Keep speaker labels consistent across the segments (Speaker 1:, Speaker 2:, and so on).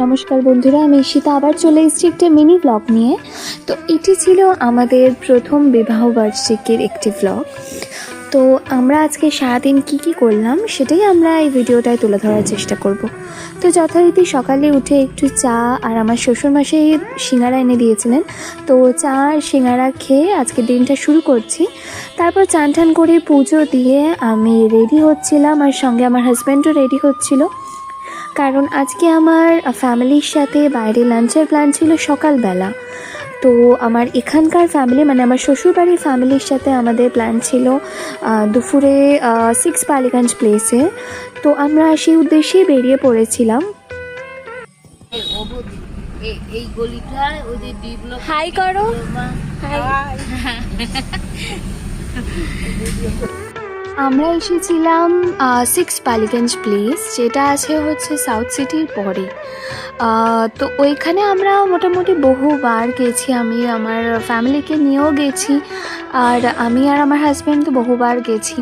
Speaker 1: নমস্কার বন্ধুরা, আমি ঈশিতা আবার চলে এসেছি একটা মিনি ব্লগ নিয়ে। তো এটি ছিল আমাদের প্রথম বিবাহ বার্ষিকীর একটি ব্লগ। তো আমরা আজকে সারাদিন কি করলাম সেটাই আমরা এই ভিডিওটায় তুলে ধরার চেষ্টা করব। তো যথারীতি সকালে উঠে একটু চা আর আমার শ্বশুরমশাই সিঙ্গারা এনে দিয়েছিলেন, তো চা আর সিঙ্গারা খেয়ে আজকে দিনটা শুরু করছি। তারপর চান টান করে পুজো দিয়ে আমি রেডি হচ্ছিলাম, আর সঙ্গে আমার হাজব্যান্ডও রেডি হচ্ছিল, কারণ আজকে আমার ফ্যামিলির সাথে বাইরে লাঞ্চের প্ল্যান ছিল সকালবেলা। তো আমার এখানকার ফ্যামিলি মানে আমার শ্বশুরবাড়ির ফ্যামিলির সাথে আমাদের প্ল্যান ছিল দুপুরে 6 বালিগঞ্জ প্লেসে। তো আমরা সেই উদ্দেশ্যেই বেরিয়ে পড়েছিলাম। হাই করো, আমরা এসেছিলাম 6 বালিগঞ্জ প্লেস, যেটা আছে হচ্ছে সাউথ সিটির পরে। তো ওইখানে আমরা মোটামুটি বহুবার গেছি, আমি আমার ফ্যামিলিকে নিয়েও গেছি, আর আমি আর আমার হাজব্যান্ড তো বহুবার গেছি।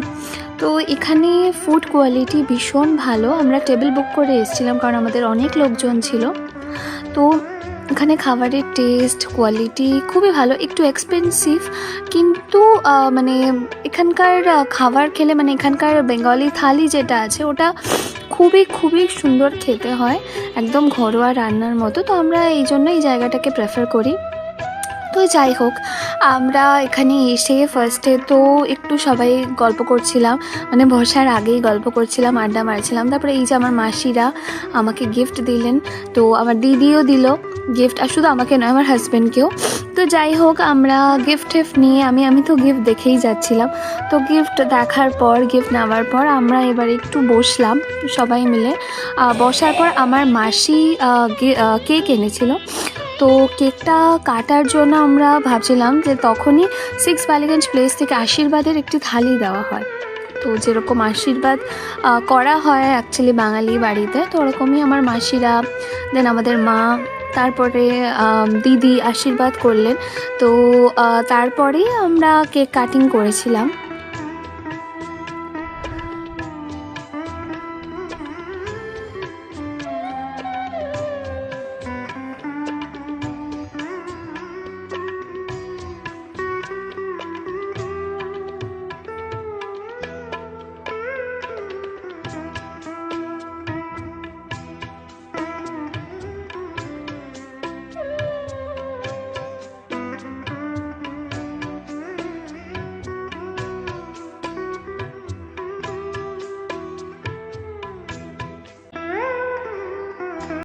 Speaker 1: তো এখানে ফুড কোয়ালিটি ভীষণ ভালো। আমরা টেবিল বুক করে এসেছিলাম কারণ আমাদের অনেক লোকজন ছিল। তো এখানে খাবারের টেস্ট কোয়ালিটি খুবই ভালো, একটু এক্সপেন্সিভ, কিন্তু মানে এখানকার খাবার খেলে মানে এখানকার বেঙ্গলি থালি যেটা আছে ওটা খুবই সুন্দর খেতে হয়, একদম ঘরোয়া রান্নার মতো। তো আমরা এই জন্য এই জায়গাটাকে প্রেফার করি। তো যাই হোক, আমরা এখানে এসে ফার্স্টে তো একটু সবাই গল্প করছিলাম, মানে বসার আগেই গল্প করছিলাম, আড্ডা মারছিলাম। তারপরে এই যে আমার মাসিরা আমাকে গিফট দিলেন, তো আমার দিদিও দিল গিফট, আর শুধু আমাকে নয় আমার হাজব্যান্ডকেও। তো যাই হোক, আমরা গিফট নিয়ে আমি তো গিফট দেখেই যাচ্ছিলাম। তো গিফট দেখার পর, গিফট নেওয়ার পর আমরা এবার একটু বসলাম সবাই মিলে। বসার পর আমার মাসি কেক এনেছিল। তো কেকটা কাটার জন্য আমরা ভাবছিলাম যে তখনই 6 বালিগঞ্জ প্লেস থেকে আশীর্বাদের একটি থালি দেওয়া হয়। তো যেরকম আশীর্বাদ করা হয় অ্যাকচুয়ালি বাঙালি বাড়িতে, তো ওরকমই আমার মাসিরা, দেন আমাদের মা, তারপরে দিদি আশীর্বাদ করলেন। তো তারপরেই আমরা কেক কাটিং করেছিলাম।